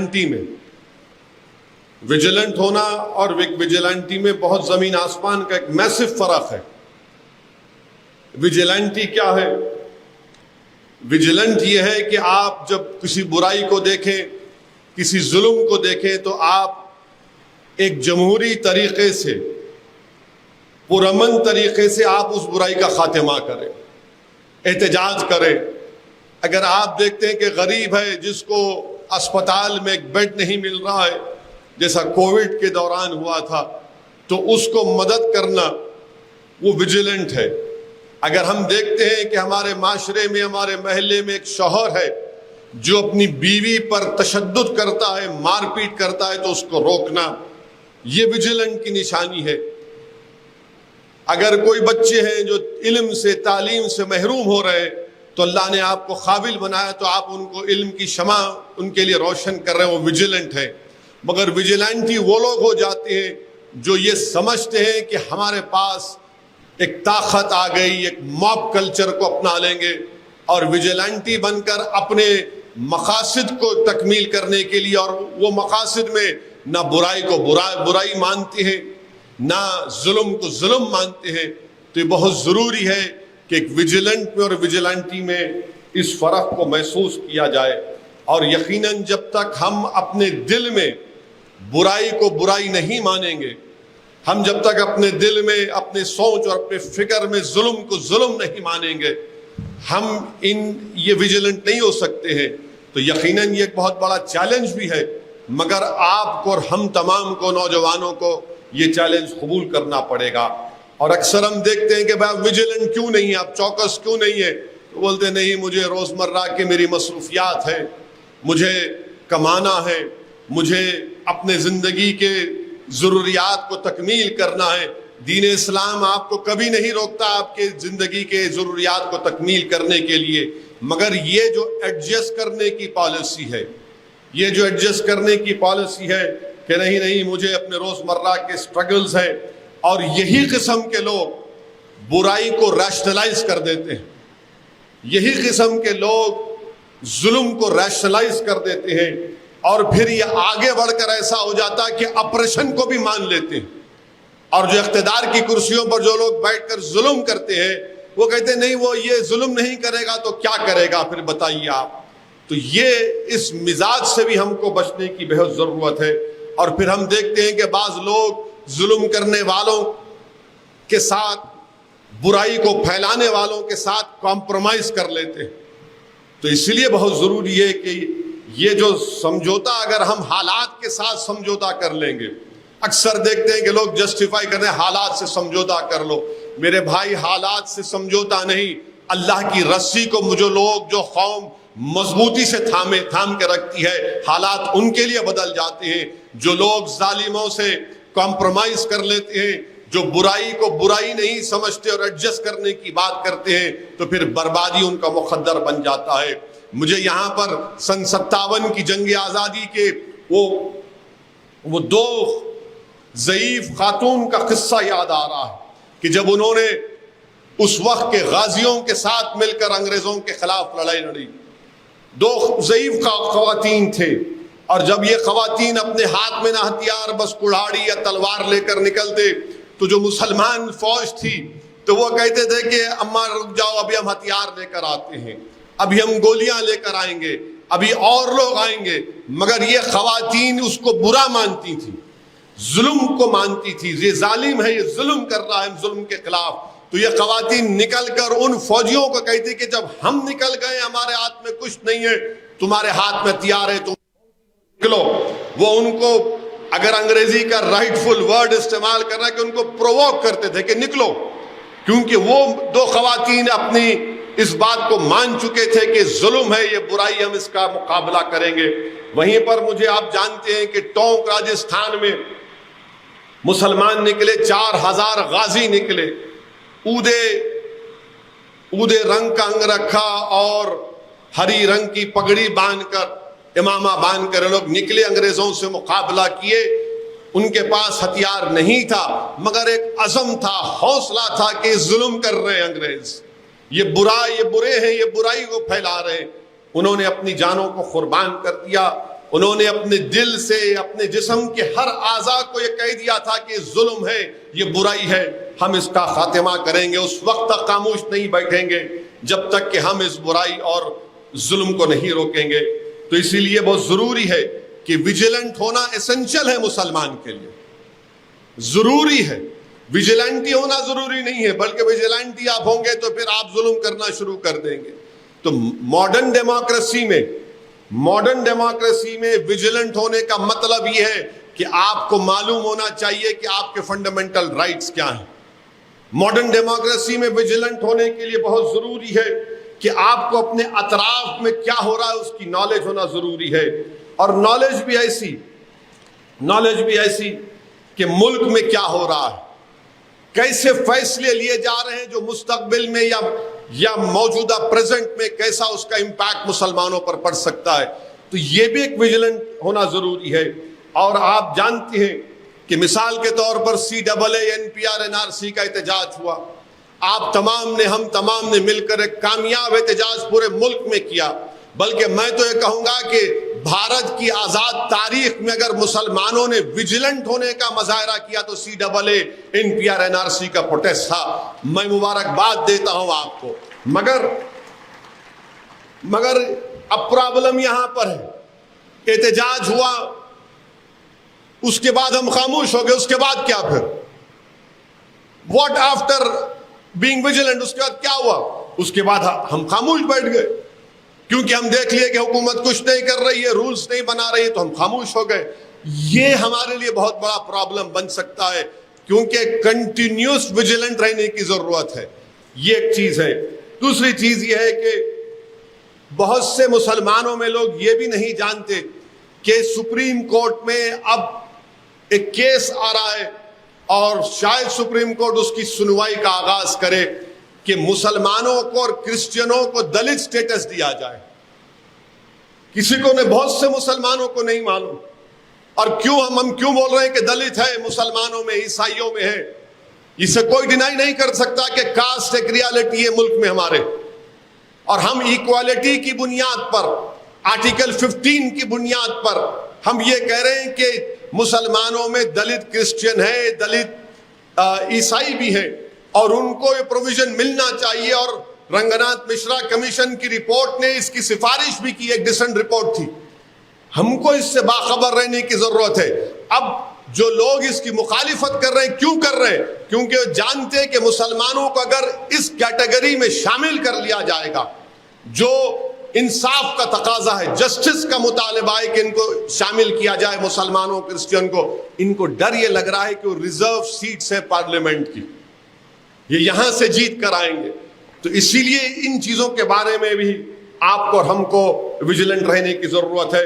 Vigilante में, vigilant होना और विजिलेंटी में बहुत जमीन आसमान का एक मैसिव फर्क है। विजिलेंटी क्या है? विजिलेंट ये है कि आप जब किसी बुराई को देखें, किसी जुल्म को देखें, तो आप एक जमहूरी तरीके से, पुरअमन तरीके से आप उस बुराई का खात्मा करें, एहतजाज करें। अगर आप देखते हैं कि गरीब है जिसको अस्पताल में एक बेड नहीं मिल रहा है, जैसा कोविड के दौरान हुआ था, तो उसको मदद करना वो विजिलेंट है। अगर हम देखते हैं कि हमारे माशरे में, हमारे महल्ले में एक शौहर है जो अपनी बीवी पर तशद्दुद करता है, मारपीट करता है, तो उसको रोकना, ये विजिलेंट की निशानी है। अगर कोई बच्चे हैं जो इल्म से, तालीम से महरूम हो रहे हैं, तो अल्लाह ने आपको काबिल बनाया, तो आप उनको इल्म की शमा उनके लिए रोशन कर रहे हैं, वो विजिलेंट है। मगर विजिलेंटी वो लोग हो जाते हैं जो ये समझते हैं कि हमारे पास एक ताकत आ गई, एक मॉब कल्चर को अपना लेंगे और विजिलेंटी बनकर अपने मकासद को तकमील करने के लिए, और वो मकासद में ना बुराई को बुराई मानते हैं, ना जुल्म को जुल्म मानते हैं। तो ये बहुत ज़रूरी है कि एक विजिलेंट में और विजिलेंटी में इस फ़र्क को महसूस किया जाए। और यकीनन जब तक हम अपने दिल में बुराई को बुराई नहीं मानेंगे, हम जब तक अपने दिल में, अपने सोच और अपने फिक्र में जुल्म को जुल्म नहीं मानेंगे, हम ये विजिलेंट नहीं हो सकते हैं। तो यकीनन ये एक बहुत बड़ा चैलेंज भी है, मगर आपको और हम तमाम को, नौजवानों को, ये चैलेंज कबूल करना पड़ेगा। और अक्सर हम देखते हैं कि भाई विजिलेंट क्यों नहीं है, आप चौकस क्यों नहीं है? तो बोलते नहीं, मुझे रोज़मर्रा की मेरी मसरूफियात है, मुझे कमाना है, मुझे अपने ज़िंदगी के ज़रूरियात को तकमील करना है। दीन इस्लाम आपको कभी नहीं रोकता आपके ज़िंदगी के ज़रूरियात को तकमील करने के लिए, मगर ये जो एडजस्ट करने की पॉलिसी है, ये जो एडजस्ट करने की पॉलिसी है कि नहीं मुझे अपने रोज़मर्रा के स्ट्रगल्स हैं, और यही किस्म के लोग बुराई को रैशनलाइज कर देते हैं, यही किस्म के लोग जुल्म को रैशनलाइज कर देते हैं, और फिर ये आगे बढ़कर ऐसा हो जाता है कि ऑपरेशन को भी मान लेते हैं। और जो इख्तिदार की कुर्सियों पर जो लोग बैठकर जुल्म करते हैं, वो कहते हैं नहीं, वो ये जुल्म नहीं करेगा तो क्या करेगा, फिर बताइए आप। तो ये इस मिजाज से भी हमको बचने की बेहद ज़रूरत है। और फिर हम देखते हैं कि बाज़ लोग जुल्म करने वालों के साथ, बुराई को फैलाने वालों के साथ कॉम्प्रोमाइज़ कर लेते हैं। तो इसलिए बहुत ज़रूरी है कि ये जो समझौता, अगर हम हालात के साथ समझौता कर लेंगे, अक्सर देखते हैं कि लोग जस्टिफाई करते हैं, हालात से समझौता कर लो। मेरे भाई, हालात से समझौता नहीं, अल्लाह की रस्सी को जो कौम मजबूती से थाम के रखती है, हालात उनके लिए बदल जाते हैं। जो लोग जालिमों से कॉम्प्रोमाइज कर लेते हैं, जो बुराई को बुराई नहीं समझते और एडजस्ट करने की बात करते हैं, तो फिर बर्बादी उनका मुकद्दर बन जाता है। मुझे यहाँ पर सन 57 की जंग आज़ादी के वो दो ज़ईफ़ खातून का किस्सा याद आ रहा है कि जब उन्होंने उस वक्त के गाजियों के साथ मिलकर अंग्रेज़ों के खिलाफ लड़ाई लड़ी। दो ज़ईफ़ ख़वातीन थे, और जब ये ख़वातीन अपने हाथ में ना हथियार, बस कुल्हाड़ी या तलवार लेकर निकलते, तो जो मुसलमान फौज थी तो वो कहते थे कि अम्मा रुक जाओ, अभी हम हथियार लेकर आते हैं, अभी हम गोलियां लेकर आएंगे, अभी और लोग आएंगे। मगर ये ख़वातीन उसको बुरा मानती थी, जुल्म को मानती थी, ये जालिम है, ये जुल्म कर रहा है, जुल्म के खिलाफ। तो ये ख़वातीन निकल कर उन फौजियों को कहती कि जब हम निकल गए, हमारे हाथ में कुछ नहीं है, तुम्हारे हाथ में हथियार है, तुम निकलो। वो उनको, अगर अंग्रेजी का राइटफुल वर्ड इस्तेमाल कर रहा है, कि उनको प्रोवोक करते थे कि निकलो, क्योंकि वो दो ख़वातीन अपनी इस बात को मान चुके थे कि जुल्म है, ये बुराई, हम इसका मुकाबला करेंगे। वहीं पर मुझे, आप जानते हैं कि टोंक राजस्थान में मुसलमान निकले, 4000 गाजी निकले, ऊदे रंग का अंग रखा और हरी रंग की पगड़ी बांधकर, इमामा बांधकर लोग निकले, अंग्रेजों से मुकाबला किए। उनके पास हथियार नहीं था, मगर एक अज़म था, हौसला था कि जुल्म कर रहे हैं अंग्रेज, ये बुरे हैं, ये बुराई को फैला रहे हैं। उन्होंने अपनी जानों को कुर्बान कर दिया, انہوں نے اپنے دل سے اپنے جسم کے ہر اعضاء کو یہ کہہ دیا تھا کہ ظلم ہے، یہ برائی ہے، ہم اس کا خاتمہ کریں گے. اس وقت تک خاموش نہیں بیٹھیں گے جب تک کہ ہم اس برائی اور ظلم کو نہیں روکیں گے. تو اسی لیے بہت ضروری ہے کہ ویجیلنٹ ہونا اسینشل ہے مسلمان کے لیے، ضروری ہے. ویجیلنٹی ہونا ضروری نہیں ہے، بلکہ ویجیلنٹی آپ ہوں گے تو پھر آپ ظلم کرنا شروع کر دیں گے. تو ماڈرن ڈیموکریسی میں ویجیلنٹ ہونے کا مطلب یہ ہے کہ آپ کو معلوم ہونا چاہیے کہ آپ کے فنڈامنٹل رائٹس کیا ہیں. ماڈرن ڈیموکریسی میں ویجیلنٹ ہونے کے لیے بہت ضروری ہے کہ آپ کو اپنے اطراف میں کیا ہو رہا ہے اس کی نالج ہونا ضروری ہے. اور نالج بھی ایسی کہ ملک میں کیا ہو رہا ہے، کیسے فیصلے لیے جا رہے ہیں جو مستقبل میں یا موجودہ پریزنٹ میں کیسا اس کا امپیکٹ مسلمانوں پر پڑ سکتا ہے. تو یہ بھی ایک ویجیلنٹ ہونا ضروری ہے. اور آپ جانتے ہیں کہ مثال کے طور پر CAA NPR NRC کا احتجاج ہوا. ہم تمام نے مل کر ایک کامیاب احتجاج پورے ملک میں کیا. بلکہ میں تو یہ کہوں گا کہ بھارت کی آزاد تاریخ میں اگر مسلمانوں نے ویجیلنٹ ہونے کا مظاہرہ کیا تو CAA NPR NRC کا پروٹیسٹ تھا. میں مبارکباد دیتا ہوں آپ کو. مگر اب پرابلم یہاں پر ہے، احتجاج ہوا، اس کے بعد ہم خاموش ہو گئے. اس کے بعد کیا پھر؟ What after being vigilant? اس کے بعد کیا ہوا؟ اس کے بعد ہم خاموش بیٹھ گئے کیونکہ ہم دیکھ لیے کہ حکومت کچھ نہیں کر رہی ہے، رولز نہیں بنا رہی ہے، تو ہم خاموش ہو گئے. یہ ہمارے لیے بہت بڑا پرابلم بن سکتا ہے کیونکہ کنٹینیوس ویجیلنٹ رہنے کی ضرورت ہے. یہ ایک چیز ہے. دوسری چیز یہ ہے کہ بہت سے مسلمانوں میں لوگ یہ بھی نہیں جانتے کہ سپریم کورٹ میں اب ایک کیس آ رہا ہے اور شاید سپریم کورٹ اس کی سنوائی کا آغاز کرے کہ مسلمانوں کو اور کرسچنوں کو دلت سٹیٹس دیا جائے. بہت سے مسلمانوں کو نہیں معلوم. اور ہم کیوں بول رہے ہیں کہ دلت ہے؟ مسلمانوں میں، عیسائیوں میں ہے. اسے کوئی ڈینائی نہیں کر سکتا کہ کاسٹ ایک ریالٹی ہے ملک میں ہمارے. اور ہم ایکوالٹی کی بنیاد پر، آرٹیکل 15 کی بنیاد پر ہم یہ کہہ رہے ہیں کہ مسلمانوں میں دلت کرسچن ہے، دلت عیسائی بھی ہے، اور ان کو یہ پروویژن ملنا چاہیے. اور رنگناتھ مشرا کمیشن کی رپورٹ نے اس کی سفارش بھی کی، ایک ڈسنٹ رپورٹ تھی. ہم کو اس سے باخبر رہنے کی ضرورت ہے. اب جو لوگ اس کی مخالفت کر رہے ہیں، کیوں کر رہے ہیں؟ کیونکہ وہ جانتے ہیں کہ مسلمانوں کو اگر اس کیٹیگری میں شامل کر لیا جائے گا، جو انصاف کا تقاضا ہے، جسٹس کا مطالبہ ہے کہ ان کو شامل کیا جائے، مسلمانوں کرسچن کو، ان کو ڈر یہ لگ رہا ہے کہ وہ ریزرو سیٹس ہیں پارلیمنٹ کی، یہ یہاں سے جیت کر آئیں گے. تو اسی لیے ان چیزوں کے بارے میں بھی آپ کو اور ہم کو ویجیلنٹ رہنے کی ضرورت ہے.